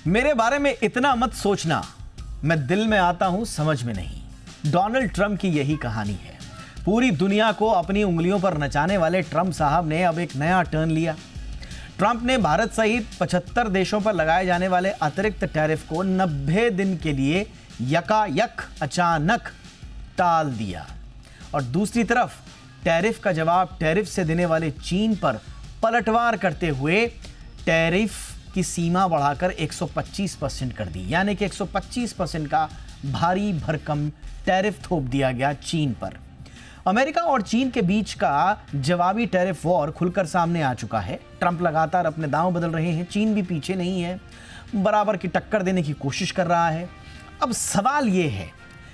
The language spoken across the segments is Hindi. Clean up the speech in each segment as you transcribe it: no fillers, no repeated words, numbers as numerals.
मेरे बारे में इतना मत सोचना, मैं दिल में आता हूं समझ में नहीं। डोनाल्ड ट्रंप की यही कहानी है। पूरी दुनिया को अपनी उंगलियों पर नचाने वाले ट्रंप साहब ने अब एक नया टर्न लिया। ट्रंप ने भारत सहित 75 देशों पर लगाए जाने वाले अतिरिक्त टैरिफ को 90 दिन के लिए यकायक अचानक टाल दिया और दूसरी तरफ टैरिफ का जवाब टैरिफ से देने वाले चीन पर पलटवार करते हुए टैरिफ की सीमा बढ़ाकर 125% कर दी, यानी कि 125% का भारी भरकम टैरिफ थोप दिया गया चीन पर। अमेरिका और चीन के बीच का जवाबी टैरिफ वॉर खुलकर सामने आ चुका है। ट्रंप लगातार अपने दांव बदल रहे हैं, चीन भी पीछे नहीं है, बराबर की टक्कर देने की कोशिश कर रहा है। अब सवाल ये है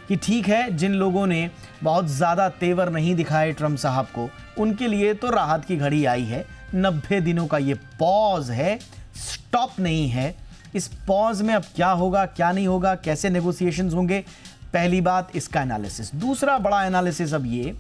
कि ठीक है, जिन लोगों ने बहुत ज़्यादा तेवर नहीं दिखाए ट्रंप साहब को, उनके लिए तो राहत की घड़ी आई है। 90 दिनों का ये पॉज है, स्टॉप नहीं है। इस पॉज में अब क्या होगा, क्या नहीं होगा, कैसे नेगोशिएशंस होंगे, पहली बात इसका एनालिसिस। दूसरा बड़ा एनालिसिस अब ये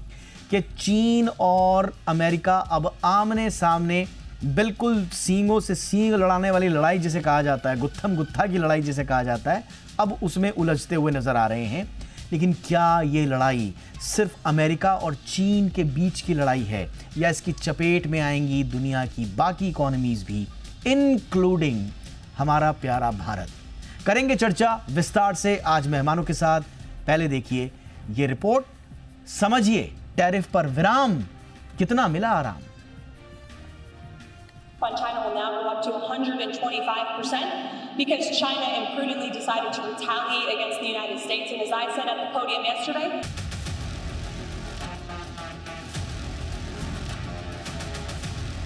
कि चीन और अमेरिका अब आमने सामने बिल्कुल सींगों से सींग लड़ाने वाली लड़ाई जिसे कहा जाता है, गुत्थम गुत्था की लड़ाई जिसे कहा जाता है, अब उसमें उलझते हुए नजर आ रहे हैं। लेकिन क्या ये लड़ाई सिर्फ अमेरिका और चीन के बीच की लड़ाई है या इसकी चपेट में आएंगी दुनिया की बाकी इकोनॉमीज भी, इंक्लूडिंग हमारा प्यारा भारत? करेंगे चर्चा विस्तार से आज मेहमानों के साथ। पहले देखिए ये रिपोर्ट, समझिए टैरिफ पर विराम, कितना मिला आराम। On China will now go up to 125% because China imprudently decided to retaliate against the United States. And as I said at the podium yesterday,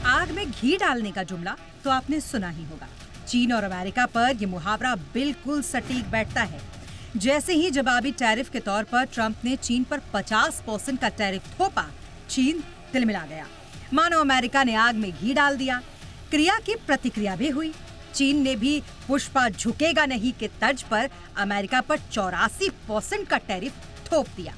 आग में घी डालने का जुमला तो आपने सुना ही होगा। चीन और अमेरिका पर यह मुहावरा बिल्कुल सटीक बैठता है। जैसे ही जवाबी टैरिफ के तौर पर ट्रंप ने चीन पर 50% का टैरिफ थोपा, चीन तिलमिला गया, मानो अमेरिका ने आग में घी डाल दिया। क्रिया की प्रतिक्रिया भी हुई। चीन ने भी पुष्पा झुकेगा नहीं के तर्ज पर अमेरिका पर 84% का टैरिफ थोप दिया।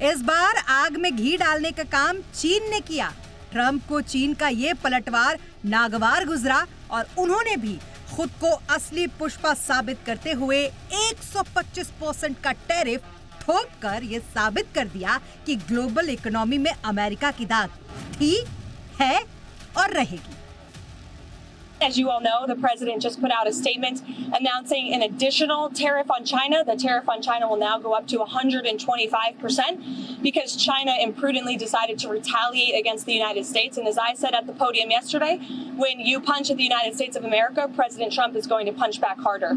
इस बार आग में घी डालने का काम चीन ने किया। ट्रंप को चीन का ये पलटवार नागवार गुजरा और उन्होंने भी खुद को असली पुष्पा साबित करते हुए 125% का टैरिफ थोप कर ये साबित कर दिया कि ग्लोबल इकोनॉमी में अमेरिका की दाग थी, है और रहेगी। as you all know, the president just put out a statement announcing an additional tariff on China. The tariff on China will now go up to 125% because China imprudently decided to retaliate against the United States. And as I said at the podium yesterday, when you punch at the United States of America, President Trump is going to punch back harder.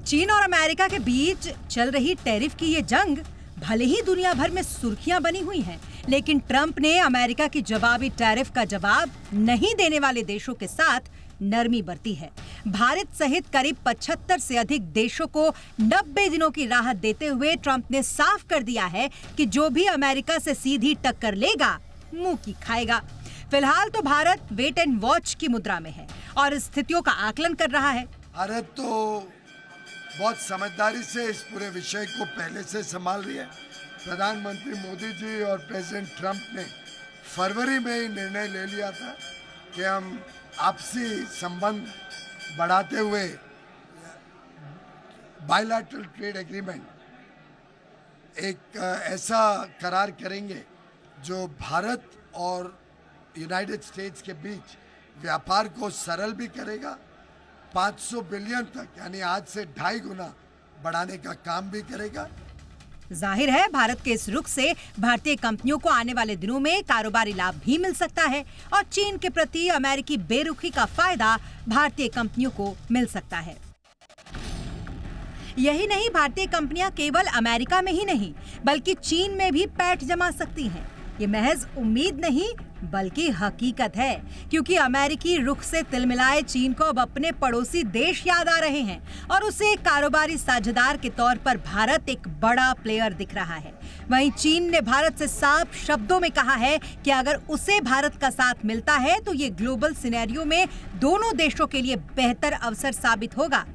चीन और अमेरिका के बीच चल रही टैरिफ की ये जंग भले ही दुनिया भर में सुर्खियां बनी हुई हैं, लेकिन ट्रंप ने अमेरिका की जवाबी टैरिफ का जवाब नहीं देने वाले देशों के साथ नरमी बरती है। भारत सहित करीब 75 से अधिक देशों को 90 दिनों की राहत देते हुए ट्रंप ने साफ कर दिया है कि जो भी अमेरिका से सीधी टक्कर लेगा, मुंह की खाएगा। फिलहाल तो भारत वेट एंड वॉच की मुद्रा में है और स्थितियों का आकलन कर रहा है। भारत तो बहुत समझदारी से इस पूरे विषय को पहले से संभाल रही है। प्रधानमंत्री मोदी जी और प्रेसिडेंट ट्रंप ने फरवरी में ही निर्णय ले लिया था कि हम आपसी संबंध बढ़ाते हुए बायलैटरल ट्रेड एग्रीमेंट एक ऐसा करार करेंगे जो भारत और यूनाइटेड स्टेट्स के बीच व्यापार को सरल भी करेगा, 500 बिलियन तक यानी आज से 2.5 गुना बढ़ाने का काम भी करेगा। जाहिर है भारत के इस रुख से भारतीय कंपनियों को आने वाले दिनों में कारोबारी लाभ भी मिल सकता है और चीन के प्रति अमेरिकी बेरुखी का फायदा भारतीय कंपनियों को मिल सकता है। यही नहीं, भारतीय कंपनियां केवल अमेरिका में ही नहीं बल्कि चीन में भी पैठ जमा सकती हैं। ये महज उम्मीद नहीं बल्कि हकीकत है, क्योंकि अमेरिकी रुख से तिलमिलाए चीन को अब अपने पड़ोसी देश याद आ रहे हैं और उसे कारोबारी साझेदार के तौर पर भारत एक बड़ा प्लेयर दिख रहा है। वहीं चीन ने भारत से साफ शब्दों में कहा है कि अगर उसे भारत का साथ मिलता है तो ये ग्लोबल सिनेरियो में दोनों देशों के लिए बेहतर अवसर साबित होगा।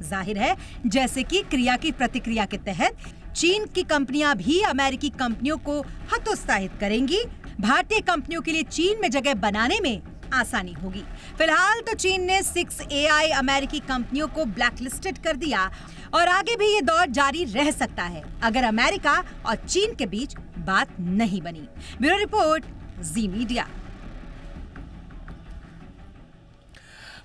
जाहिर है, जैसे कि क्रिया की प्रतिक्रिया के तहत चीन की कंपनियां भी अमेरिकी कंपनियों को हतोत्साहित करेंगी। भारतीय कंपनियों के लिए चीन में जगह बनाने में आसानी होगी। फिलहाल तो चीन ने 6 AI अमेरिकी कंपनियों को ब्लैकलिस्टेड कर दिया और आगे भी ये दौर जारी रह सकता है अगर अमेरिका और चीन के बीच बात नहीं बनी। ब्यूरो रिपोर्ट, जी मीडिया।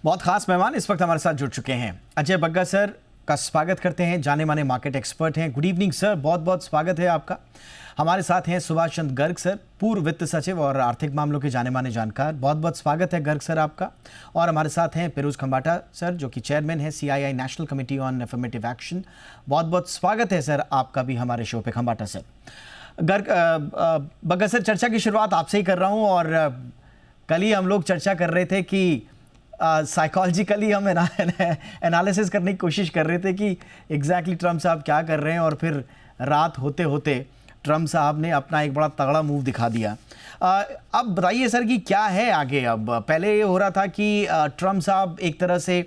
बहुत खास मेहमान इस वक्त हमारे साथ जुड़ चुके हैं। अजय बग्गा सर का स्वागत करते हैं, जाने माने मार्केट एक्सपर्ट हैं। गुड इवनिंग सर, बहुत बहुत स्वागत है आपका। हमारे साथ हैं सुभाष चंद्र गर्ग सर, पूर्व वित्त सचिव और आर्थिक मामलों के जाने माने जानकार। बहुत बहुत स्वागत है गर्ग सर आपका। और हमारे साथ हैं फिरोज खंबाटा सर, जो कि चेयरमैन हैं CII national committee on affirmative action. बहुत बहुत स्वागत है सर आपका भी हमारे शो पे खंबाटा सर। गर्ग बग्गा सर, चर्चा की शुरुआत आपसे ही कर रहा हूँ। और कल ही हम लोग चर्चा कर रहे थे कि साइकोलॉजिकली हम एनालिसिस करने की कोशिश कर रहे थे कि एग्जैक्टली ट्रम्प साहब क्या कर रहे हैं, और फिर रात होते होते ट्रम्प साहब ने अपना एक बड़ा तगड़ा मूव दिखा दिया। अब बताइए सर कि क्या है आगे। अब पहले ये हो रहा था कि ट्रम्प साहब एक तरह से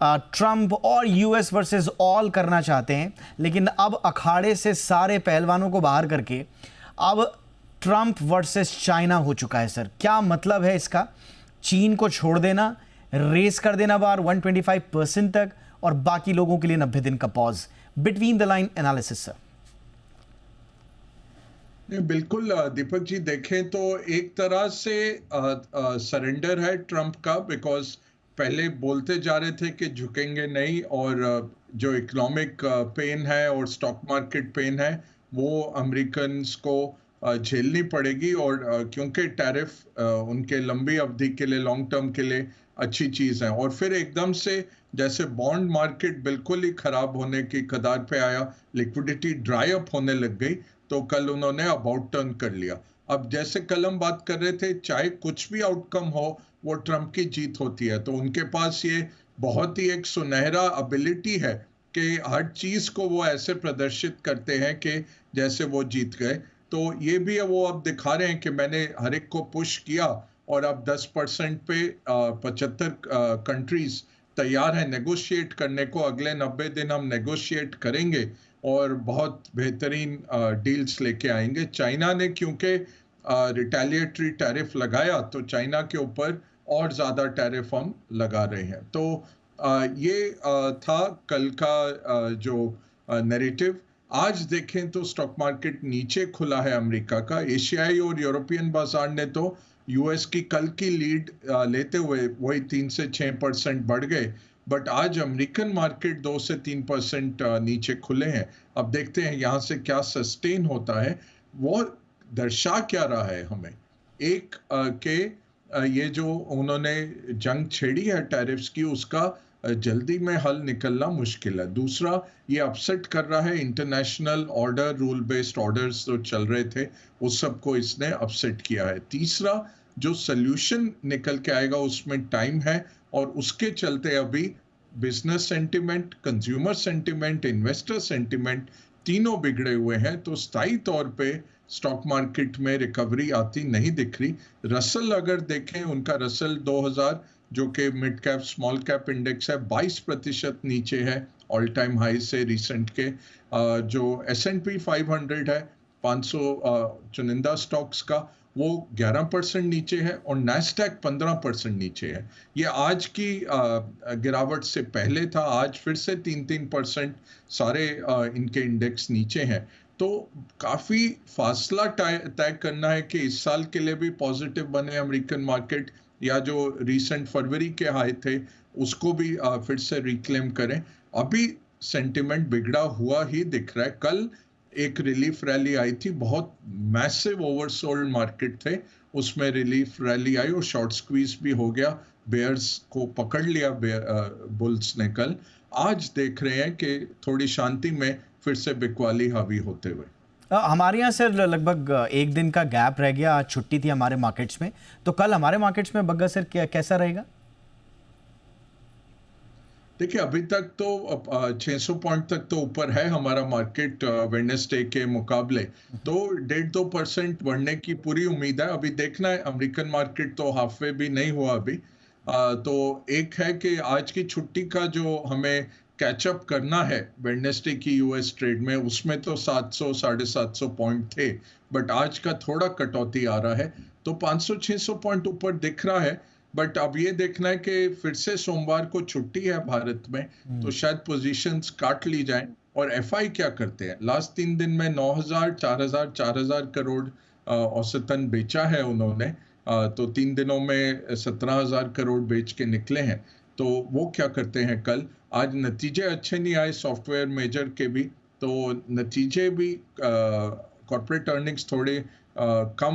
ट्रम्प और US वर्सेस ऑल करना चाहते हैं, लेकिन अब अखाड़े से सारे पहलवानों को बाहर करके अब ट्रम्प वर्सेस चाइना हो चुका है। सर क्या मतलब है इसका? चीन को छोड़ देना, रेस कर देना बार 125% तक, और बाकी लोगों के लिए 90 दिन का pause. Between the line analysis sir. बिल्कुल दीपक जी, देखें तो एक तरह से सरेंडर है ट्रम्प का, बिकॉज पहले बोलते जा रहे थे कि झुकेंगे नहीं, और जो इकोनॉमिक पेन है और स्टॉक मार्केट पेन है वो अमेरिकन को झेलनी पड़ेगी, और क्योंकि टैरिफ उनके लंबी अवधि के लिए, लॉन्ग टर्म के लिए अच्छी चीज़ है। और फिर एकदम से जैसे बॉन्ड मार्केट बिल्कुल ही खराब होने की कगार पे आया, लिक्विडिटी ड्राई अप होने लग गई, तो कल उन्होंने अबाउट टर्न कर लिया। अब जैसे कल हम बात कर रहे थे, चाहे कुछ भी आउटकम हो वो ट्रम्प की जीत होती है, तो उनके पास ये बहुत ही एक सुनहरा एबिलिटी है कि हर चीज को वो ऐसे प्रदर्शित करते हैं कि जैसे वो जीत गए। तो ये भी वो अब दिखा रहे हैं कि मैंने हर एक को पुश किया, और अब 10% पे 75 कंट्रीज तैयार है नेगोशिएट करने को। अगले 90 दिन हम नेगोशिएट करेंगे और बहुत बेहतरीन डील्स लेके आएंगे। चाइना ने क्योंकि रिटेलिएटरी टैरिफ लगाया, तो चाइना के ऊपर और ज़्यादा टैरिफ हम लगा रहे हैं। तो ये था कल का जो नैरेटिव। आज देखें तो स्टॉक मार्केट नीचे खुला है अमेरिका का। एशियाई और यूरोपियन बाजार ने तो US की कल की लीड लेते हुए वही 3 से 6% बढ़ गए, बट आज अमेरिकन मार्केट 2 से 3% नीचे खुले हैं। अब देखते हैं यहाँ से क्या सस्टेन होता है। वो दर्शा क्या रहा है हमें, एक के ये जो उन्होंने जंग छेड़ी है टैरिफ्स की, उसका जल्दी में हल निकलना मुश्किल है। दूसरा, ये अपसेट कर रहा है international order, rule based orders जो चल रहे थे उस सबको इसने अपसेट किया है। तीसरा, जो सोल्यूशन निकल के आएगा उसमें टाइम है, और उसके चलते अभी business sentiment, consumer sentiment, investor sentiment तीनों बिगड़े हुए हैं। तो स्थायी तौर पे स्टॉक मार्केट में रिकवरी आती नहीं दिख रही। रसल अगर देखें, उनका रसल 2000 जो कि mid cap small cap index है 22% नीचे है ऑल टाइम हाई से रिसेंट के। जो S&P 500 है 500 चुनिंदा स्टॉक्स का, वो 11% नीचे है, और नैस्डैक 15% नीचे है। ये आज की गिरावट से पहले था, आज फिर से 3% सारे इनके इंडेक्स नीचे हैं। तो काफ़ी फासला तय करना है कि इस साल के लिए भी पॉजिटिव बने अमेरिकन मार्केट, या जो रिसेंट फरवरी के हाई थे उसको भी फिर से रिक्लेम करें। अभी सेंटिमेंट बिगड़ा हुआ ही दिख रहा है। कल एक रिलीफ रैली आई थी, बहुत मैसिव ओवरसोल्ड मार्केट थे, उसमें रिलीफ रैली आई और शॉर्ट स्क्वीज भी हो गया, बेयर्स को पकड़ लिया बुल्स ने कल। आज देख रहे हैं कि थोड़ी शांति में फिर से बिकवाली हावी होते हुए। हमारे यहाँ सर लगभग एक दिन का गैप रह गया, आज छुट्टी थी हमारे मार्केट्स में, तो कल हमारे मार्केट्स में बग्गा सर कैसा रहेगा? देखिए, अभी तक तो 600 पॉइंट तक तो ऊपर है हमारा मार्केट वेडनेसडे के मुकाबले, तो 1.5-2% बढ़ने की पूरी उम्मीद है। अभी देखना है, अमेरिकन मार्केट तो हाफवे भी नहीं हुआ अभी। तो एक है कि आज की छुट्टी का जो हमें कैचअप करना है वेडनेसडे की US ट्रेड में, उसमें तो 700-750 पॉइंट थे, बट आज का थोड़ा कटौती आ रहा है, तो 500-600 पॉइंट ऊपर दिख रहा है। बट अब ये देखना है कि फिर से सोमवार को छुट्टी है भारत में, तो शायद पोजीशंस काट ली जाएं। और एफआई क्या करते हैं, लास्ट 3 दिन में 9,000 4,000 करोड़ औसतन बेचा है उन्होंने। तो 3 दिनों में 17,000 करोड़ बेच के निकले हैं। तो वो क्या करते हैं कल, आज नतीजे अच्छे नहीं आए सॉफ्टवेयर मेजर के भी, तो नतीजे भी कॉर्पोरेट अर्निंग्स थोड़े कम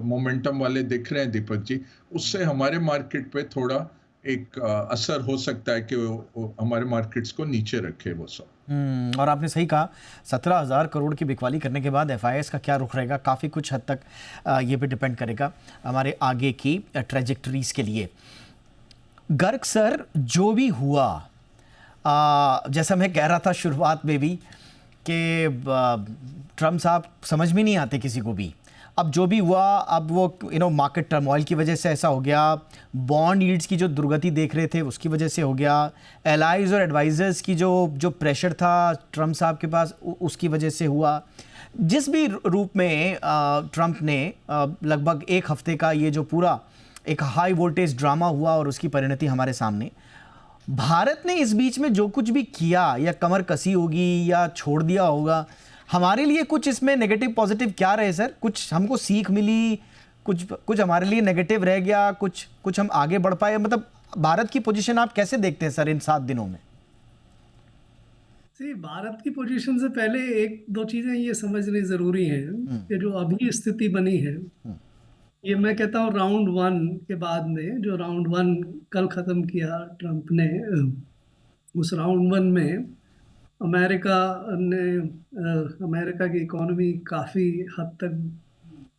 मोमेंटम वाले दिख रहे हैं दीपक जी। उससे हमारे मार्केट पे थोड़ा एक असर हो सकता है कि वो हमारे मार्केट्स को नीचे रखे वो सब। और आपने सही कहा, 17,000 करोड़ की बिकवाली करने के बाद एफआईएस का क्या रुख रहेगा, काफ़ी कुछ हद तक ये भी डिपेंड करेगा हमारे आगे की ट्रेजेक्टरीज के लिए। गर्ग सर, जो भी हुआ, जैसा मैं कह रहा था शुरुआत में भी कि ट्रम्प साहब समझ में नहीं आते किसी को भी। अब जो भी हुआ, अब वो मार्केट टर्मोइल की वजह से ऐसा हो गया, बॉन्ड यील्ड्स की जो दुर्गति देख रहे थे उसकी वजह से हो गया, एलाइज और एडवाइजर्स की जो प्रेशर था ट्रम्प साहब के पास उसकी वजह से हुआ। जिस भी रूप में ट्रम्प ने लगभग एक हफ्ते का ये जो पूरा एक हाई वोल्टेज ड्रामा हुआ और उसकी परिणति हमारे सामने, भारत ने इस बीच में जो कुछ भी किया या कमर कसी होगी या छोड़ दिया होगा, हमारे लिए कुछ इसमें नेगेटिव पॉजिटिव क्या रहे सर? कुछ हमको सीख मिली, कुछ हमारे लिए नेगेटिव रह गया, कुछ हम आगे बढ़ पाए? मतलब भारत की पोजीशन आप कैसे देखते हैं सर इन 7 दिनों में? भारत की पोजीशन से पहले एक दो चीजें ये समझनी जरूरी हैं कि जो अभी स्थिति बनी है, ये मैं कहता हूँ राउंड 1 के बाद में, जो राउंड 1 कल खत्म किया ट्रम्प ने, उस राउंड 1 में अमेरिका की इकोनॉमी काफ़ी हद तक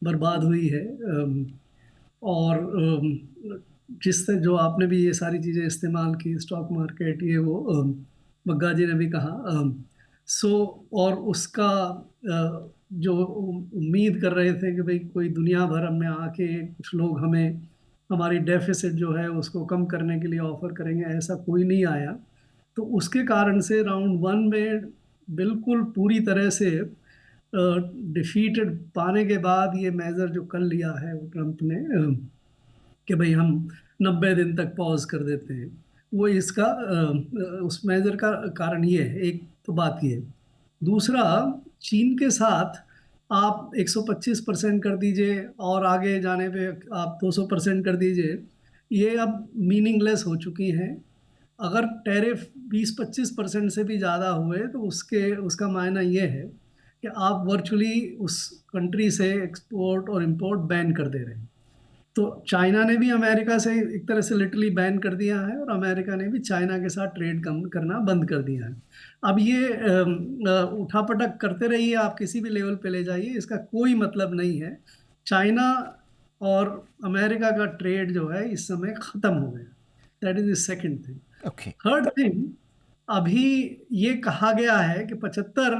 बर्बाद हुई है। और जिससे जो आपने भी ये सारी चीज़ें इस्तेमाल की, स्टॉक मार्केट, ये वो बग्गा जी ने भी कहा, और उसका जो उम्मीद कर रहे थे कि भाई कोई दुनिया भर में आके कुछ लोग हमें हमारी डेफिसिट जो है उसको कम करने के लिए ऑफर करेंगे, ऐसा कोई नहीं आया। तो उसके कारण से राउंड 1 में बिल्कुल पूरी तरह से डिफीटेड पाने के बाद ये मेजर जो कल लिया है ट्रम्प ने कि भाई हम 90 दिन तक पॉज कर देते हैं, वो इसका उस मेजर का कारण ये है। एक तो बात ये, दूसरा चीन के साथ आप 125% कर दीजिए और आगे जाने पे आप 200% कर दीजिए, ये अब मीनिंगलेस हो चुकी हैं। अगर टैरिफ 20-25% से भी ज़्यादा हुए तो उसका मायना ये है कि आप वर्चुअली उस कंट्री से एक्सपोर्ट और इंपोर्ट बैन कर दे रहे हैं। तो चाइना ने भी अमेरिका से एक तरह से लिटरली बैन कर दिया है और अमेरिका ने भी चाइना के साथ ट्रेड करना बंद कर दिया है। अब ये उठापटक करते रहिए, आप किसी भी लेवल पे ले जाइए, इसका कोई मतलब नहीं है। चाइना और अमेरिका का ट्रेड जो है इस समय ख़त्म हो गया। That is the second thing. Third thing, अभी ये कहा गया है कि 75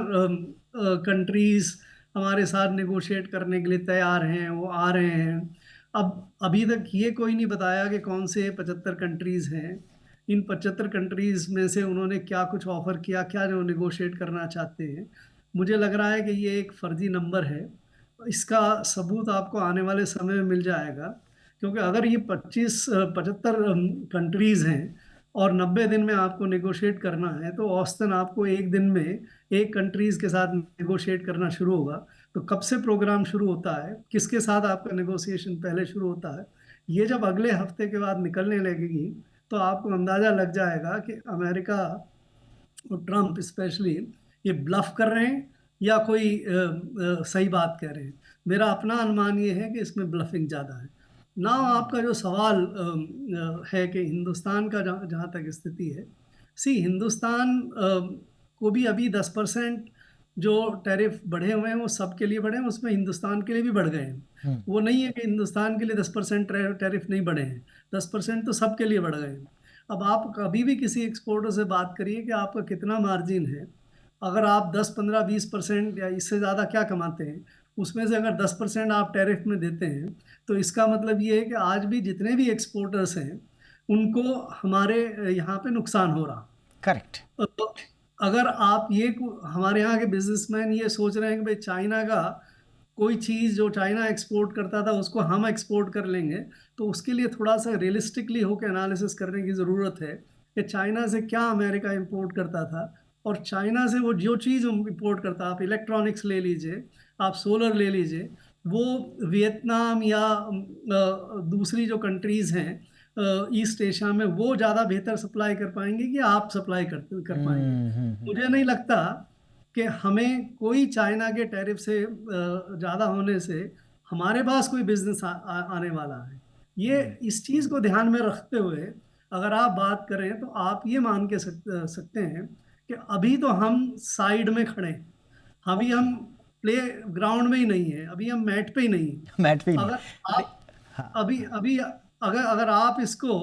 कंट्रीज़ हमारे साथ नेगोशिएट करने के लिए तैयार हैं, वो आ रहे हैं। अब अभी तक ये कोई नहीं बताया कि कौन से 75 कंट्रीज़ हैं। इन 75 कंट्रीज़ में से उन्होंने क्या कुछ ऑफ़र किया, क्या जो नेगोशिएट करना चाहते हैं। मुझे लग रहा है कि ये एक फ़र्जी नंबर है। इसका सबूत आपको आने वाले समय में मिल जाएगा, क्योंकि अगर ये 75 कंट्रीज़ हैं और 90 दिन में आपको नेगोशिएट करना है, तो औसतन आपको एक दिन में एक कंट्रीज़ के साथ नेगोशिएट करना शुरू होगा। तो कब से प्रोग्राम शुरू होता है, किसके साथ आपका नेगोशिएशन पहले शुरू होता है, ये जब अगले हफ्ते के बाद निकलने लगेगी तो आपको अंदाज़ा लग जाएगा कि अमेरिका और ट्रम्प स्पेशली ये ब्लफ कर रहे हैं या कोई सही बात कह रहे हैं। मेरा अपना अनुमान ये है कि इसमें ब्लफिंग ज़्यादा है ना। आपका जो सवाल है कि हिंदुस्तान का जहाँ तक स्थिति है, हिंदुस्तान को भी अभी 10% जो टैरिफ बढ़े हुए हैं वो सबके लिए बढ़े हैं, उसमें हिंदुस्तान के लिए भी बढ़ गए हैं। वो नहीं है कि हिंदुस्तान के लिए 10% टैरिफ नहीं बढ़े हैं, 10% तो सबके लिए बढ़ गए हैं। अब आप कभी भी किसी एक्सपोर्टर से बात करिए कि आपका कितना मार्जिन है। अगर आप 10, 15, 20% या इससे ज़्यादा क्या कमाते हैं, उसमें से अगर 10% आप टैरिफ में देते हैं, तो इसका मतलब ये है कि आज भी जितने भी एक्सपोर्टर्स हैं उनको हमारे यहाँ पे नुकसान हो रहा। करेक्ट। तो अगर आप हमारे यहाँ के बिजनेसमैन ये सोच रहे हैं कि भाई चाइना का कोई चीज़ जो चाइना एक्सपोर्ट करता था उसको हम एक्सपोर्ट कर लेंगे, तो तो उसके लिए थोड़ा सा रियलिस्टिकली होकर एनालिसिस करने की ज़रूरत है कि चाइना से क्या अमेरिका इंपोर्ट करता था, और चाइना से वो जो चीज़ इंपोर्ट करता, आप इलेक्ट्रॉनिक्स ले लीजिए, आप सोलर ले लीजिए, वो वियतनाम या दूसरी जो कंट्रीज़ हैं ईस्ट एशिया में, वो ज़्यादा बेहतर सप्लाई कर पाएंगे कि आप सप्लाई कर पाएंगे। मुझे नहीं लगता कि हमें कोई चाइना के टैरिफ से ज़्यादा होने से हमारे पास कोई बिजनेस आने वाला है। ये इस चीज़ को ध्यान में रखते हुए अगर आप बात करें तो आप ये मान के सकते हैं कि अभी तो हम साइड में खड़े हैं, अभी हम प्ले ग्राउंड में ही नहीं है, अभी हम मैट पे ही नहीं है। मैट पे ही नहीं। अगर आप अभी अभी अगर आप इसको,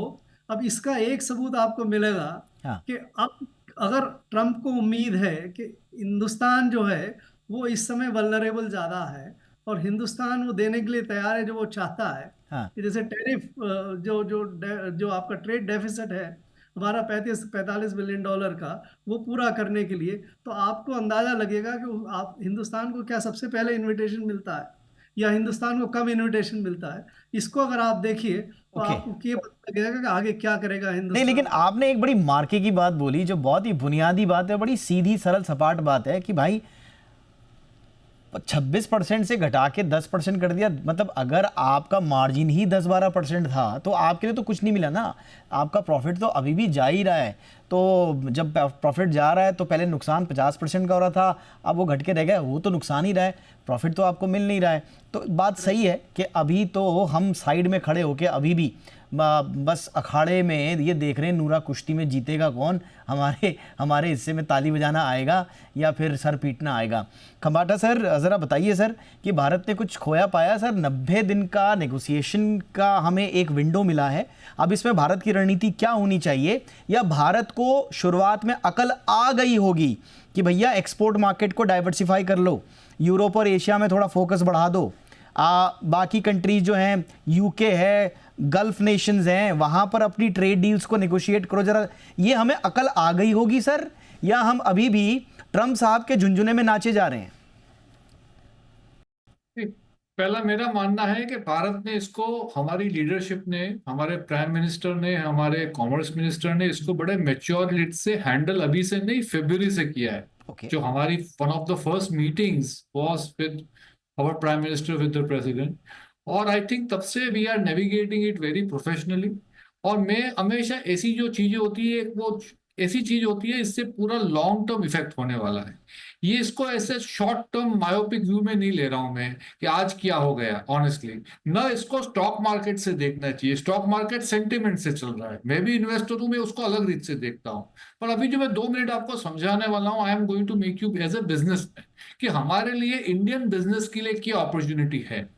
अब इसका एक सबूत आपको मिलेगा हाँ। कि अब अगर ट्रम्प को उम्मीद है कि हिंदुस्तान जो है वो इस समय वल्नरेबल ज़्यादा है और हिंदुस्तान वो देने के लिए तैयार है जो वो चाहता है, हाँ। कि जैसे टैरिफ जो आपका ट्रेड डेफिसिट है हमारा 45 बिलियन डॉलर का, वो पूरा करने के लिए, तो आपको अंदाज़ा लगेगा कि आप हिंदुस्तान को क्या सबसे पहले इनविटेशन मिलता है या हिंदुस्तान को कब इनविटेशन मिलता है। इसको अगर आप देखिए तो ओके। आपको ये पता लगेगा कि आगे क्या करेगा नहीं, हिंदुस्तान। लेकिन आपने एक बड़ी मार्के की बात बोली जो बहुत ही बुनियादी बात है, बड़ी सीधी सरल सपाट बात है कि भाई 26% से घटा के 10% कर दिया, मतलब अगर आपका मार्जिन ही 10-12% था तो आपके लिए तो कुछ नहीं मिला ना, आपका प्रॉफिट तो अभी भी जा ही रहा है। तो जब प्रॉफिट जा रहा है तो पहले नुकसान 50% का हो रहा था, अब वो घट के रह गया, वो तो नुकसान ही रहा है, प्रॉफिट तो आपको मिल नहीं रहा है। तो बात सही है कि अभी तो हम साइड में खड़े होके अभी भी बस अखाड़े में ये देख रहे हैं नूरा कुश्ती में जीतेगा कौन, हमारे हिस्से में ताली बजाना आएगा या फिर सर पीटना आएगा। खम्बाटा सर ज़रा बताइए सर कि भारत ने कुछ खोया पाया सर, 90 दिन का नेगोशिएशन का हमें एक विंडो मिला है, अब इसमें भारत की रणनीति क्या होनी चाहिए, या भारत को शुरुआत में अकल आ गई होगी कि भैया एक्सपोर्ट मार्केट को डाइवर्सिफाई कर लो, यूरोप और एशिया में थोड़ा फोकस बढ़ा दो, बाकी कंट्रीज जो हैं यूके है, गल्फ नेशंस हैं, वहां पर अपनी ट्रेड डील्स को नेगोशिएट करो जरा, ये हमें अकल आ गई होगी सर, या हम अभी भी ट्रम्प साहब के झुंझुने में नाचे जा रहे हैं? पहला मेरा मानना है कि भारत ने इसको, हमारी लीडरशिप ने, हमारे प्राइम मिनिस्टर ने, हमारे कॉमर्स मिनिस्टर ने इसको बड़े मैच्योर लीड से हैंडल अभी से नहीं फरवरी से किया है। Okay. जो हमारी one of the first meetings was with our prime minister with the president, और आई थिंक तब से we are navigating it very professionally. और मैं हमेशा ऐसी जो चीजें होती है वो ऐसी चीज होती है इससे पूरा लॉन्ग टर्म इफेक्ट होने वाला है। ये इसको ऐसे शॉर्ट टर्म मायोपिक व्यू में नहीं ले रहा हूं मैं कि आज क्या हो गया, ऑनेस्टली ना, इसको स्टॉक मार्केट से देखना चाहिए। स्टॉक मार्केट सेंटिमेंट से चल रहा है, मैं भी इन्वेस्टर हूं, मैं उसको अलग रीत से देखता हूं। पर अभी जो मैं 2 मिनट आपको समझाने वाला हूं, I am going to make you as a businessman कि हमारे लिए इंडियन बिजनेस के लिए क्या अपॉर्चुनिटी है।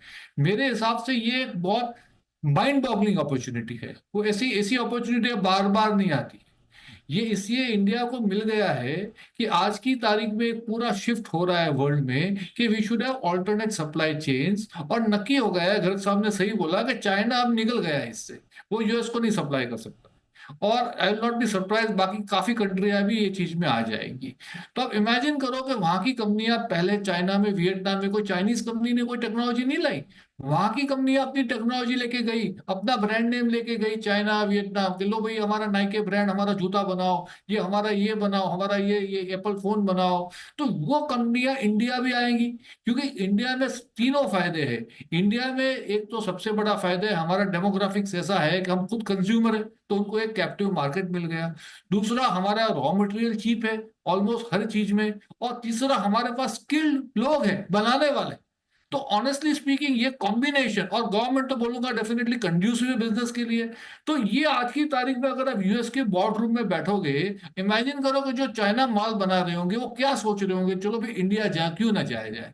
मेरे हिसाब से ये एक बहुत माइंड बॉगलिंग अपॉर्चुनिटी है, वो ऐसी अपॉर्चुनिटी बार बार नहीं आती। ये इसलिए इंडिया को मिल गया है कि आज की तारीख में एक पूरा शिफ्ट हो रहा है वर्ल्ड में कि we should have alternate supply chains, और नक्की हो गया है, गर्ग साहब ने सही बोला कि चाइना अब निकल गया है इससे, वो यूएस को नहीं सप्लाई कर सकता। और I will not be surprise बाकी काफी कंट्रियां भी ये चीज में आ जाएंगी। तो आप इमेजिन करो कि वहां की कंपनियां, पहले चाइना में, वियतनाम में कोई चाइनीज कंपनी ने कोई टेक्नोलॉजी नहीं लाई, वहां की कंपनियां अपनी टेक्नोलॉजी लेके गई, अपना ब्रांड नेम लेके गई चाइना वियतनाम के, लो भाई हमारा नाइके ब्रांड, हमारा जूता बनाओ, ये हमारा ये बनाओ, हमारा ये एप्पल फोन बनाओ। तो वो कंपनियां इंडिया भी आएंगी, क्योंकि इंडिया में तीनों फायदे हैं। इंडिया में एक तो सबसे बड़ा फायदा है हमारा डेमोग्राफिक्स ऐसा है कि हम खुद कंज्यूमर है, तो उनको एक कैप्टिव मार्केट मिल गया। दूसरा, हमारा रॉ मटेरियल चीप है ऑलमोस्ट हर चीज में। और तीसरा, हमारे पास स्किल्ड लोग हैं बनाने वाले। तो ऑनेस्टली स्पीकिंग ये कॉम्बिनेशन, और गवर्नमेंट तो बोलूंगा डेफिनेटली कंड्यूसिव है बिजनेस के लिए। तो ये आज की तारीख में अगर आप यूएस के बोर्ड रूम में बैठोगे, इमेजिन करो कि जो चाइना माल बना रहे होंगे वो क्या सोच रहे होंगे, चलो भाई इंडिया क्यों ना जाए,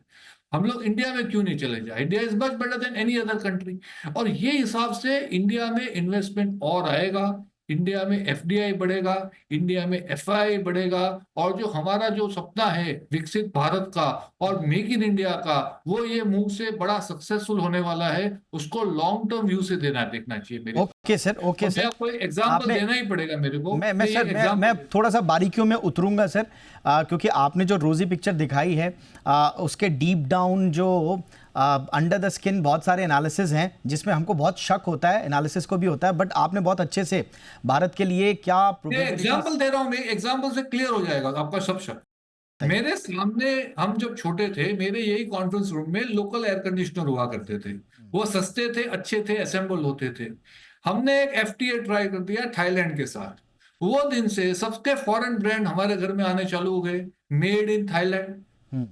हम लोग इंडिया में क्यों नहीं चले जाए, India is much better than any other country. और ये हिसाब से इंडिया में इन्वेस्टमेंट और आएगा, इंडिया में एफडीआई बढ़ेगा, इंडिया में एफआई बढ़ेगा, और जो हमारा जो सपना है विकसित भारत का और मेक इन इंडिया का, वो ये मुंह से बड़ा सक्सेसफुल होने वाला है। उसको लॉन्ग टर्म व्यू से देखना चाहिए मेरे। ओके सर, ओके और सर। मैं आपको एग्जाम्पल आपने- देना ही पड़ेगा मेरे को। मैं ये सर मैं example- थोड़ा सा बारीकियों में उतरूंगा सर, क्योंकि आपने जो रोजी पिक्चर दिखाई है उसके डीप डाउन जो अंडर द स्किन बहुत सारे एनालिसिस हैं जिसमें हमको बहुत शक होता है, एनालिसिस को भी होता है, बट आपने बहुत अच्छे से भारत के लिए क्या मैं एग्जाम्पल दे रहा हूँ, मैं एग्जाम्पल से क्लियर हो जाएगा आपका सब शक। मेरे सामने हम जब छोटे थे, मेरे यही कॉन्फ्रेंस रूम में लोकल एयर कंडीशनर हुआ करते थे, वो सस्ते थे, अच्छे थे, असेंबल होते थे। हमने एक एफटीए ट्राई कर दिया थाईलैंड के साथ, वो दिन से सबके फॉरेन ब्रांड हमारे घर में आने चालू हो गए, मेड इन थाईलैंड,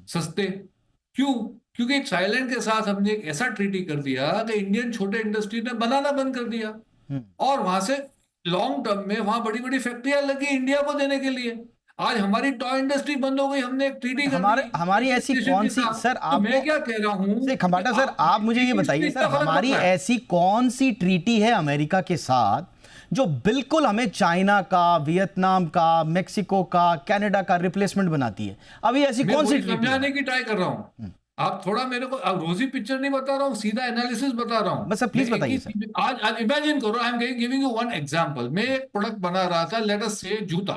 सस्ते। क्यों? क्योंकि थाईलैंड के साथ हमने एक ऐसा ट्रीटी कर दिया कि इंडियन छोटे इंडस्ट्री ने बनाना बंद कर दिया, और वहां से लॉन्ग टर्म में वहां बड़ी बड़ी फैक्ट्रियां लगी इंडिया को देने के लिए। आज हमारी टॉय इंडस्ट्री बंद हो गई, हमने एक ट्रीटी कर दी हमारी ऐसी कौन सी सर, तो मैं क्या कह रहा हूं खंबाटा सर, आप मुझे ये बताइए सर, हमारी ऐसी कौन सी ट्रीटी है अमेरिका के साथ जो बिल्कुल हमें चाइना का, वियतनाम का, मेक्सिको का, कनाडा का रिप्लेसमेंट बनाती है? अभी ऐसी कौन सी ट्रीटी? समझाने की ट्राई कर रहा हूं, आप थोड़ा मेरे को, अब रोजी पिक्चर नहीं बता रहा हूँ, सीधा एनालिसिस बता रहा हूँ। बस सर प्लीज बताइए सर। आज इमेजिन करो, I am giving you one example. मैं एक प्रोडक्ट बना रहा था, लेट अस से जूता,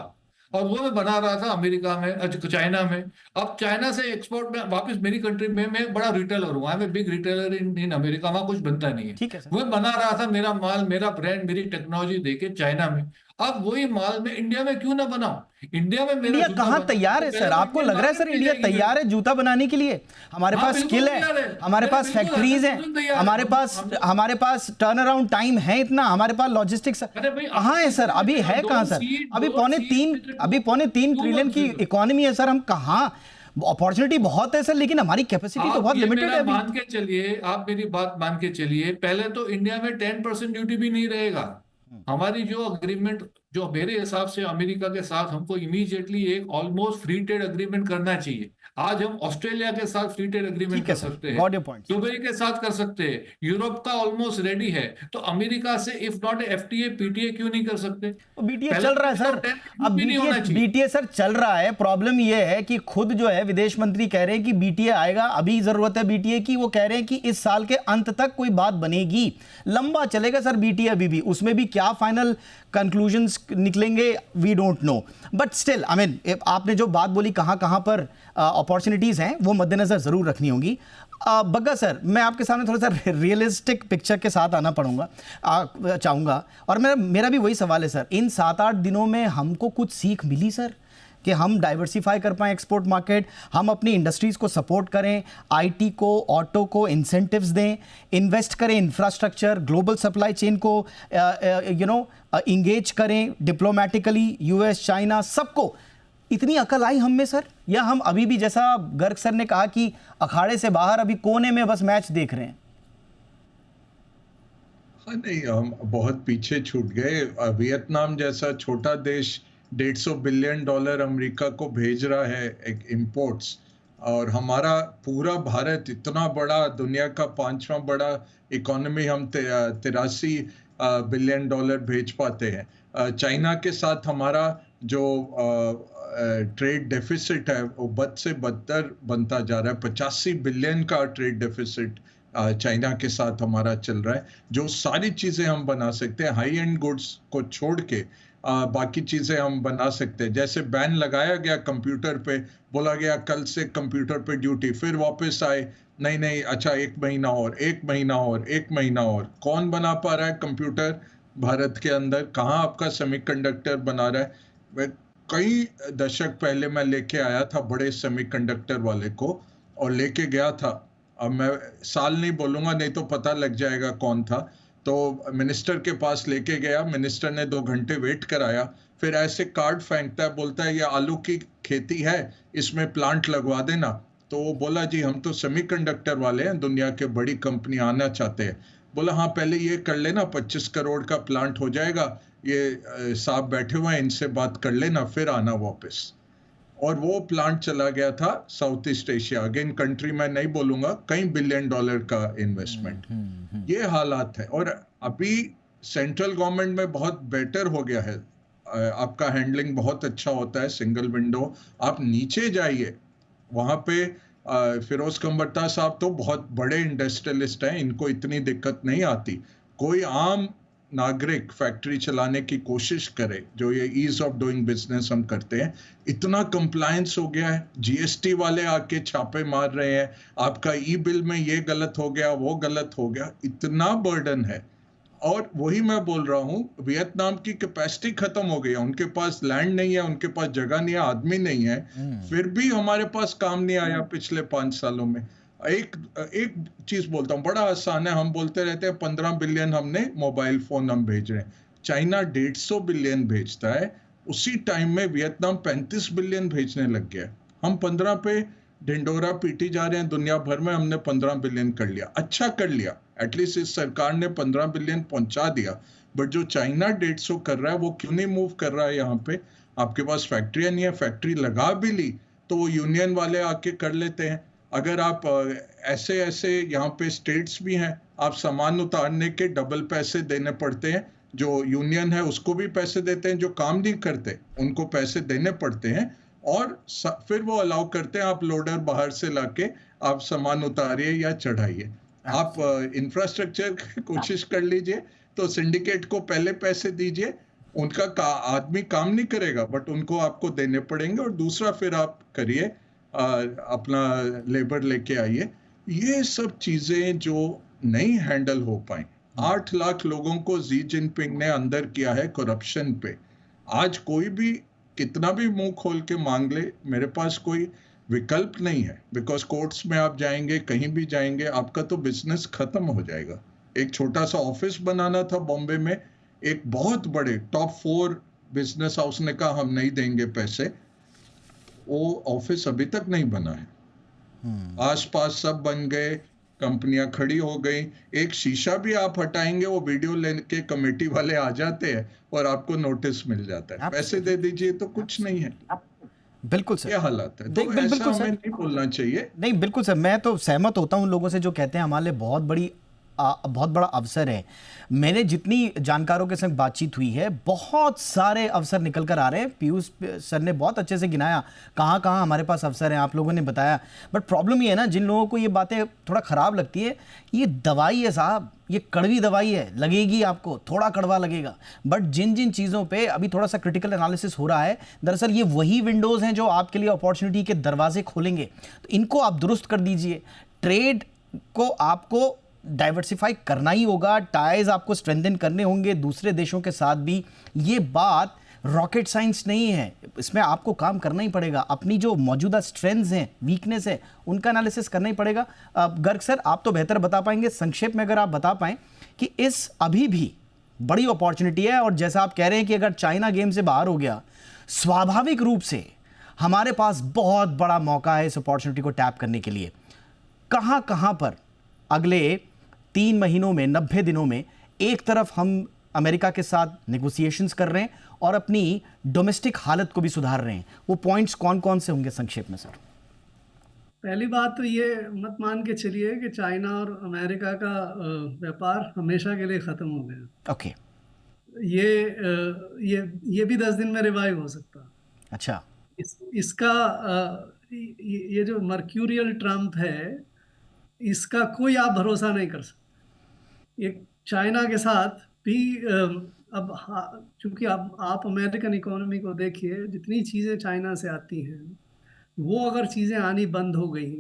और वो मैं बना रहा था अमेरिका में, चाइना में। अब चाइना से एक्सपोर्ट में वापस मेरी कंट्री में, मैं बड़ा रिटेलर हूँ, I am a big retailer in America, वहां कुछ बनता नहीं है। ठीक है सर। वो बना रहा था, मेरा माल, मेरा ब्रांड, मेरी टेक्नोलॉजी देके चाइना में। अब वही माल में इंडिया में क्यों ना बनाऊं? इंडिया में मेरा इंडिया जूता कहाँ बना, तैयार है तो सर? पहले आपको इंडियन लग रहा है सर मार्केट में इंडिया जाएगी तैयार है जूता बनाने के लिए? हमारे हाँ, पास बिल्कुल स्किल तैयार है, है। हमारे मैं पास बिल्कुल फैक्ट्रीज हैं, बिल्कुल तैयार है। हमारे पास टर्न अराउंड टाइम है इतना, हमारे पास लॉजिस्टिक्स अरे भाई, कहाँ है सर? अभी है कहाँ सर? अभी पौने तीन ट्रिलियन की इकोनॉमी है सर, हम कहाँ? अपॉर्चुनिटी बहुत है सर, लेकिन हमारी कैपेसिटी तो बहुत लिमिटेड है अभी। मान के चलिए, आप मेरी बात मान के चलिए, पहले तो इंडिया में 10% ड्यूटी भी नहीं रहेगा। हमारी जो अग्रीमेंट, जो मेरे हिसाब से अमेरिका के साथ हमको इमीडिएटली एक ऑलमोस्ट फ्री ट्रेड एग्रीमेंट करना चाहिए। आज हम ऑस्ट्रेलिया के साथ फ्री ट्रेड एग्रीमेंट कर सकते हैं, दुबई के साथ कर सकते हैं, यूरोप का ऑलमोस्ट रेडी है, तो अमेरिका से इफ नॉट एफटीए पीटीए क्यों नहीं कर सकते? बीटीए चल रहा है सर, अब बीटीए सर चल रहा है। प्रॉब्लम ये है कि खुद जो है विदेश मंत्री कह रहे हैं कि बीटीए आएगा, अभी जरूरत है बीटीए की। वो कह रहे हैं कि इस साल के अंत तक कोई बात बनेगी, लंबा चलेगा सर बीटीए अभी भी, उसमें भी क्या फाइनल कंक्लूजन्स निकलेंगे we don't know, but still I mean आपने जो बात बोली कहाँ कहाँ पर अपॉर्चुनिटीज़ हैं वो मद्देनज़र ज़रूर रखनी होगी। बग्गा सर, मैं आपके सामने थोड़ा सा रियलिस्टिक पिक्चर के साथ आना चाहूँगा, और मेरा भी वही सवाल है सर, इन 7-8 दिनों में हमको कुछ सीख मिली सर कि हम डाइवर्सिफाई कर पाएँ एक्सपोर्ट मार्केट, हम अपनी इंडस्ट्रीज़ को सपोर्ट करें, आईटी को, ऑटो को इंसेंटिव्स दें, इन्वेस्ट करें इंफ्रास्ट्रक्चर, ग्लोबल सप्लाई चेन को इंगेज करें डिप्लोमेटिकली, यूएस, चाइना, सबको? इतनी अकल आई हम में सर, या हम अभी भी जैसा गर्ग सर ने कहा कि अखाड़े से बाहर अभी कोने में बस मैच देख रहे हैं? हाँ, नहीं, हम बहुत पीछे छूट गए। वियतनाम जैसा छोटा देश $150 बिलियन अमेरिका को भेज रहा है एक इंपोर्ट्स, और हमारा पूरा भारत इतना बड़ा, दुनिया का 5वां बड़ा इकोनॉमी, हम 83 बिलियन डॉलर भेज पाते हैं। चाइना के साथ हमारा जो ट्रेड डेफिसिट है वो बद से बदतर बनता जा रहा है। 85 बिलियन का ट्रेड डेफिसिट चाइना के साथ हमारा चल रहा है। जो सारी चीज़ें हम बना सकते हैं, हाई एंड गुड्स को छोड़ के बाकी चीज़ें हम बना सकते हैं। जैसे बैन लगाया गया कंप्यूटर पे, बोला गया कल से कंप्यूटर पे ड्यूटी, फिर वापस आए, नहीं अच्छा 1 महीना और, 1 महीना और, 1 महीना और। कौन बना पा रहा है कंप्यूटर भारत के अंदर? कहाँ आपका सेमीकंडक्टर बना रहा है? कई दशक पहले मैं लेके आया था बड़े सेमीकंडक्टर वाले को, और लेके गया था, अब मैं साल नहीं बोलूँगा नहीं तो पता लग जाएगा कौन था। तो मिनिस्टर के पास लेके गया, मिनिस्टर ने 2 घंटे वेट कराया, फिर ऐसे कार्ड फेंकता है, बोलता है ये आलू की खेती है, इसमें प्लांट लगवा देना। तो वो बोला जी हम तो सेमीकंडक्टर वाले हैं, दुनिया के बड़ी कंपनी आना चाहते हैं। बोला हाँ पहले ये कर लेना, 25 करोड़ का प्लांट हो जाएगा, ये साहब बैठे हुए हैं इनसे बात कर लेना, फिर आना वापस। और वो प्लांट चला गया था south east Asia, again country मैं नहीं बोलूंगा, कई $बिलियन का इन्वेस्टमेंट। ये हालात है। और अभी सेंट्रल गवर्नमेंट में बहुत बेटर हो गया है, आपका हैंडलिंग बहुत अच्छा होता है, सिंगल विंडो। आप नीचे जाइए, वहां पे फिरोज कंबरता साहब तो बहुत बड़े इंडस्ट्रियलिस्ट हैं, इनको इतनी दिक्कत नहीं आती। कोई आम नागरिक फैक्ट्री चलाने की कोशिश करे, जो ये ईज ऑफ डूइंग बिजनेस हम करते हैं, इतना कंप्लायंस हो गया है, जीएसटी वाले आके छापे मार रहे हैं, आपका ई बिल में ये गलत हो गया, वो गलत हो गया, इतना बर्डन है। और वही मैं बोल रहा हूँ, वियतनाम की कैपेसिटी खत्म हो गई है, उनके पास लैंड नहीं है, उनके पास जगह नहीं है, आदमी नहीं है, फिर भी हमारे पास काम नहीं आया पिछले 5 सालों में। एक चीज बोलता हूँ, बड़ा आसान है, हम बोलते रहते हैं 15 बिलियन हमने मोबाइल फोन हम भेज रहे हैं, चाइना 150 बिलियन भेजता है, उसी टाइम में वियतनाम 35 बिलियन भेजने लग गया है। हम 15 पे ढिंडोरा पीटी जा रहे हैं, दुनिया भर में हमने 15 बिलियन कर लिया, अच्छा कर लिया, एटलीस्ट इस सरकार ने 15 बिलियन पहुंचा दिया। बट जो चाइना 150 कर रहा है, वो क्यों नहीं मूव कर रहा है? यहाँ पे आपके पास फैक्ट्रियां नहीं है, फैक्ट्री लगा भी ली तो वो यूनियन वाले आके कर लेते हैं। अगर आप ऐसे यहाँ पे स्टेट्स भी हैं, आप सामान उतारने के डबल पैसे देने पड़ते हैं, जो यूनियन है उसको भी पैसे देते हैं, जो काम नहीं करते उनको पैसे देने पड़ते हैं, और फिर वो अलाउ करते हैं आप लोडर बाहर से लाके आप सामान उतारिए या चढ़ाइए। आप इंफ्रास्ट्रक्चर की कोशिश कर लीजिए, तो सिंडिकेट को पहले पैसे दीजिए, उनका आदमी काम नहीं करेगा बट उनको आपको देने पड़ेंगे, और दूसरा फिर आप करिए, अपना लेबर लेके आइए। ये सब चीजें जो नहीं हैंडल हो पाई, 8 लाख लोगों को जी जिनपिंग ने अंदर किया है करप्शन पे। आज कोई भी कितना भी मुंह खोल के मांग ले, मेरे पास कोई विकल्प नहीं है, बिकॉज कोर्ट्स में आप जाएंगे, कहीं भी जाएंगे, आपका तो बिजनेस खत्म हो जाएगा। एक छोटा सा ऑफिस बनाना था बॉम्बे में, एक बहुत बड़े टॉप 4 बिजनेस हाउस ने कहा हम नहीं देंगे पैसे, वो ऑफिस अभी तक नहीं बना है। आसपास सब बन गए, कंपनियां खड़ी हो गई, एक शीशा भी आप हटाएंगे वो वीडियो लेके कमेटी वाले आ जाते हैं और आपको नोटिस मिल जाता है, पैसे दे दीजिए, तो कुछ नहीं है। बिल्कुल सर, ये हालत है, तो ऐसा हमें नहीं बोलना चाहिए। नहीं बिल्कुल सर, मैं तो सहमत होता हूं उन लोगों से जो कहते हैं हमारे लिए बहुत बड़ा अवसर है। मैंने जितनी जानकारों के संग बातचीत हुई है, बहुत सारे अवसर निकल कर आ रहे हैं। पीयूष सर ने बहुत अच्छे से गिनाया कहाँ कहाँ हमारे पास अवसर हैं, आप लोगों ने बताया। बट प्रॉब्लम ये है ना, जिन लोगों को ये बातें थोड़ा ख़राब लगती है, ये दवाई है साहब, ये कड़वी दवाई है, लगेगी आपको, थोड़ा कड़वा लगेगा। बट जिन जिन चीज़ों पे अभी थोड़ा सा क्रिटिकल एनालिसिस हो रहा है, दरअसल ये वही विंडोज़ हैं जो आपके लिए अपॉर्चुनिटी के दरवाजे खोलेंगे। तो इनको आप दुरुस्त कर दीजिए। ट्रेड को आपको डाइवर्सिफाई करना ही होगा, टाइज आपको स्ट्रेंथन करने होंगे दूसरे देशों के साथ भी। ये बात रॉकेट साइंस नहीं है, इसमें आपको काम करना ही पड़ेगा। अपनी जो मौजूदा स्ट्रेंथ्स हैं, वीकनेस है, उनका एनालिसिस करना ही पड़ेगा। गर्ग सर, आप तो बेहतर बता पाएंगे, संक्षेप में अगर आप बता पाएं कि इस अभी भी बड़ी अपॉर्चुनिटी है, और जैसा आप कह रहे हैं कि अगर चाइना गेम से बाहर हो गया, स्वाभाविक रूप से हमारे पास बहुत बड़ा मौका है इस अपॉर्चुनिटी को टैप करने के लिए। कहाँ कहाँ पर अगले 3 महीनों में, 90 दिनों में, एक तरफ हम अमेरिका के साथ नेगोशिएशंस कर रहे हैं और अपनी डोमेस्टिक हालत को भी सुधार रहे हैं, वो पॉइंट्स कौन कौन से होंगे संक्षेप में सर? पहली बात तो ये मत मान के चलिए कि चाइना और अमेरिका का व्यापार हमेशा के लिए ख़त्म हो गया। ओके। ये भी 10 दिन में रिवाइव हो सकता है। अच्छा। इसका ये जो मर्क्यूरियल ट्रम्प है, इसका कोई आप भरोसा नहीं कर सकते। एक चाइना के साथ भी अब चूंकि आप अमेरिकन इकोनॉमी को देखिए, जितनी चीज़ें चाइना से आती हैं, वो अगर चीज़ें आनी बंद हो गई,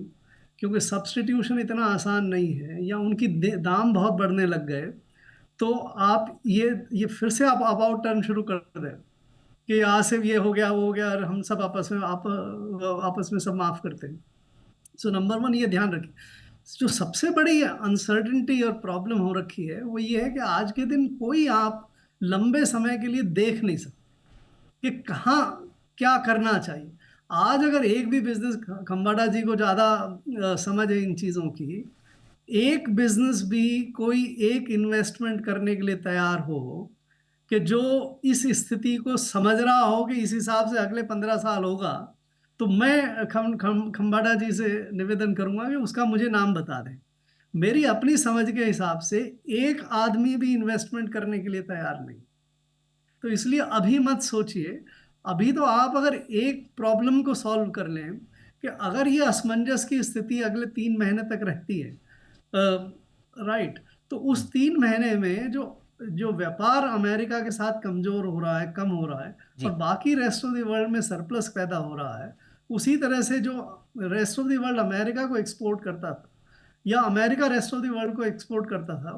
क्योंकि सब्स्टिट्यूशन इतना आसान नहीं है, या उनकी दाम बहुत बढ़ने लग गए, तो आप ये फिर से आप अबाउट टर्न शुरू कर दें कि यहाँ से ये हो गया, वो हो गया, और हम सब आपस में सब माफ़ करते हैं। सो नंबर 1 ये ध्यान रखिए। जो सबसे बड़ी अनसर्टेनिटी और प्रॉब्लम हो रखी है वो ये है कि आज के दिन कोई आप लंबे समय के लिए देख नहीं सकते कि कहाँ क्या करना चाहिए। आज अगर एक भी बिजनेस, खम्बाड़ा जी को ज़्यादा समझ है इन चीज़ों की, एक बिजनेस भी कोई एक इन्वेस्टमेंट करने के लिए तैयार हो कि जो इस स्थिति को समझ रहा हो कि इस हिसाब से अगले 15 साल होगा, तो मैं खम्बाड़ा जी से निवेदन करूंगा कि उसका मुझे नाम बता दें। मेरी अपनी समझ के हिसाब से एक आदमी भी इन्वेस्टमेंट करने के लिए तैयार नहीं। तो इसलिए अभी मत सोचिए। अभी तो आप अगर एक प्रॉब्लम को सॉल्व कर लें कि अगर ये असमंजस की स्थिति अगले 3 महीने तक रहती है, राइट, तो उस 3 महीने में जो जो व्यापार अमेरिका के साथ कमजोर हो रहा है, कम हो रहा है, और बाकी रेस्ट ऑफ द वर्ल्ड में सरप्लस पैदा हो रहा है, उसी तरह से जो rest of the world America को एक्सपोर्ट करता था या America rest of the world को एक्सपोर्ट करता था,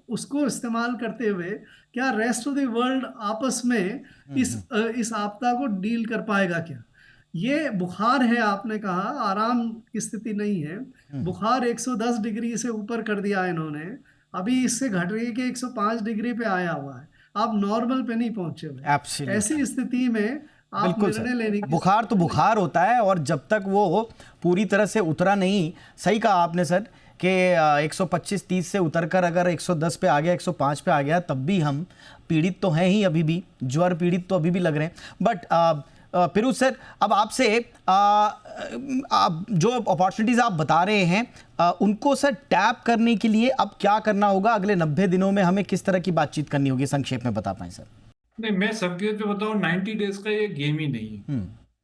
उसको इस्तेमाल करते हुए क्या रेस्ट ऑफ द वर्ल्ड आपस में इस आपदा को डील कर पाएगा क्या? ये बुखार है, आपने कहा आराम की स्थिति नहीं है, बुखार 110 डिग्री से ऊपर कर दिया इन्होंने, अभी इससे घट रही है कि 105 डिग्री पे आया हुआ है, आप नॉर्मल पे नहीं पहुंचे हुए। ऐसी स्थिति में आप निर्णय लेने की, बुखार तो बुखार होता है, और जब तक वो पूरी तरह से उतरा नहीं, सही कहा आपने सर कि 125-30 से उतरकर अगर 110 पे आ गया, 105 पे आ गया, तब भी हम पीड़ित तो हैं ही, अभी भी ज्वर पीड़ित तो अभी भी लग रहे हैं। बट फिरोज सर, अब आपसे जो अपॉर्चुनिटीज आप बता रहे हैं उनको सर टैप करने के लिए अब क्या करना होगा? अगले 90 दिनों में हमें किस तरह की बातचीत करनी होगी, संक्षेप में बता पाएं सर। नहीं, मैं संक्षेप में बताऊं, 90 डेज का ये गेम ही नहीं है।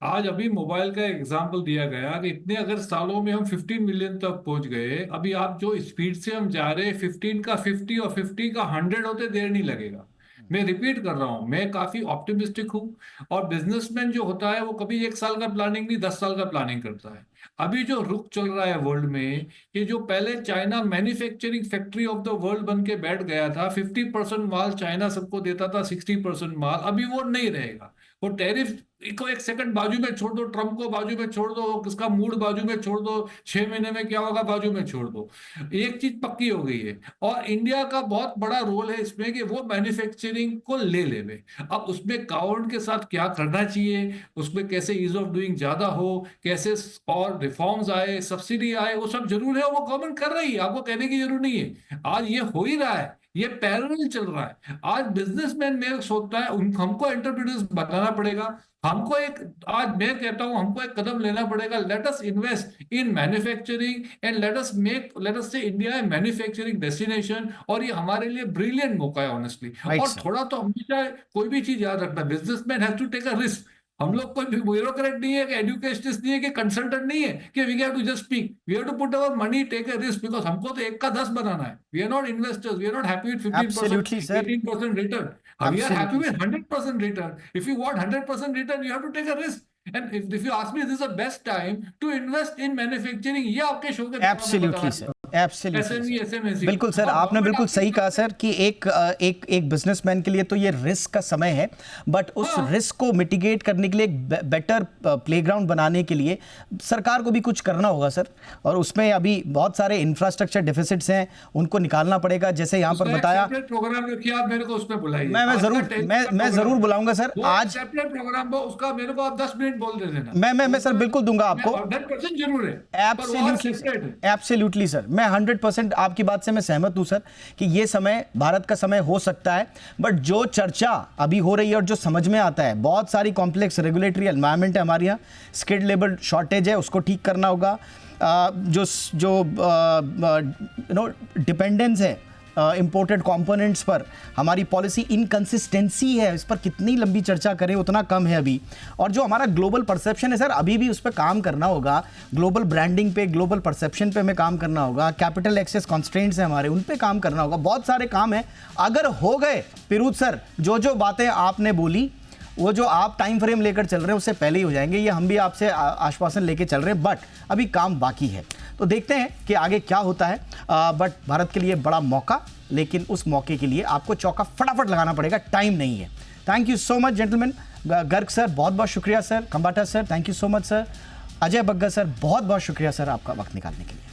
आज अभी मोबाइल का एग्जांपल दिया गया कि इतने अगर सालों में हम 15 मिलियन तक पहुंच गए, अभी आप जो स्पीड से हम जा रहे हैं, 15 का 50 और 50 का 100 होते देर नहीं लगेगा। मैं रिपीट कर रहा हूं, मैं काफी ऑप्टिमिस्टिक हूं, और बिजनेसमैन जो होता है वो कभी 1 साल का प्लानिंग नहीं, 10 साल का प्लानिंग करता है। अभी जो रुख चल रहा है वर्ल्ड में, कि जो पहले China manufacturing factory of the world बन के बैठ गया था, 50% माल चाइना सबको देता था, 60% माल, अभी वो नहीं रहेगा। वो टैरिफ को 1 सेकंड बाजू में छोड़ दो, ट्रम्प को बाजू में छोड़ दो, किसका मूड बाजू में छोड़ दो, 6 महीने में क्या होगा बाजू में छोड़ दो, एक चीज पक्की हो गई है, और इंडिया का बहुत बड़ा रोल है इसमें कि वो मैन्युफैक्चरिंग को ले लेवे। अब उसमें गवर्नमेंट के साथ क्या करना चाहिए, उसमें कैसे ईज ऑफ डूइंग ज्यादा हो, कैसे और रिफॉर्म्स आए, सब्सिडी आए, वो सब जरूर है, वो गवर्नमेंट कर रही है, आपको कहने की जरूरत नहीं है। आज ये हो ही रहा है, ये पैरेलल चल रहा है। आज बिजनेसमैन में सोचता है हमको एंटरप्रेन्योर्स बनाना पड़ेगा, हमको आज मैं कहता हूं हमको एक कदम लेना पड़ेगा, let us invest in manufacturing and let us से इंडिया है मैन्युफैक्चरिंग डेस्टिनेशन, और ये हमारे लिए ब्रिलियंट मौका है ऑनेस्टली। और थोड़ा तो हमेशा कोई भी चीज याद रखना, businessman has to take a risk. हम लोग कोई ब्यूरोक्रेट नहीं है, कि एजुकेशनिस्ट नहीं है, कि कंसल्टेंट नहीं है, कि we have to just speak, we have to put our money, take a risk, because हमको तो 1 का 10 बनाना है। We are not investors, we are not happy with 15%, 18% return, we are happy with 100% return. If you want 100% return, you have to take a risk. And if you ask me, this is the best time to invest in manufacturing. ये आपके शो के Absolutely sir, Absolutely. बिल्कुल सर, आपने बिल्कुल सही कहा सर कि एक बिजनेसमैन के लिए तो ये रिस्क का समय है, बट उस रिस्क को मिटिगेट करने के लिए एक बेटर प्लेग्राउंड बनाने के लिए सरकार को भी कुछ करना होगा सर, और उसमें अभी बहुत सारे इंफ्रास्ट्रक्चर डेफिसिट्स हैं, उनको निकालना पड़ेगा। जैसे यहाँ पर बताया प्रोग्राम रखिए, आप मेरे को उसमें बुलाइए, मैं जरूर बुलाऊंगा सर। आज सेपरेट प्रोग्राम उसका मेरे को आप 10 मिनट बोल दे देना, मैं सर बिल्कुल दूंगा आपको, 100% जरूर है। एब्सोल्युटली सर, मैं 100% आपकी बात से मैं सहमत हूं सर कि ये समय भारत का समय हो सकता है, बट जो चर्चा अभी हो रही है और जो समझ में आता है, बहुत सारी कॉम्प्लेक्स रेगुलेटरी एनवायरनमेंट है हमारे यहाँ, स्किल्ड लेबर शॉर्टेज है, उसको ठीक करना होगा, जो डिपेंडेंस है इंपोर्टेड कंपोनेंट्स पर, हमारी पॉलिसी इनकंसिस्टेंसी है, इस पर कितनी लंबी चर्चा करें उतना कम है अभी, और जो हमारा ग्लोबल परसेप्शन है सर, अभी भी उस पर काम करना होगा, ग्लोबल ब्रांडिंग पे, ग्लोबल परसेप्शन पे हमें काम करना होगा, कैपिटल एक्सेस कॉन्स्ट्रेंट्स हैं हमारे, उन पे काम करना होगा, बहुत सारे काम है। अगर हो गए पिरूज सर, जो बातें आपने बोली, वो जो आप टाइम फ्रेम लेकर चल रहे हैं उससे पहले ही हो जाएंगे, ये हम भी आपसे आश्वासन लेके चल रहे हैं, बट अभी काम बाकी है, तो देखते हैं कि आगे क्या होता है। बट भारत के लिए बड़ा मौका, लेकिन उस मौके के लिए आपको चौका फटाफट लगाना पड़ेगा, टाइम नहीं है। Thank you so much gentleman. Garg sir बहुत बहुत शुक्रिया sir, Khambata sir thank you so much sir, Ajay Bagga sir बहुत बहुत शुक्रिया सर आपका वक्त निकालने के लिए।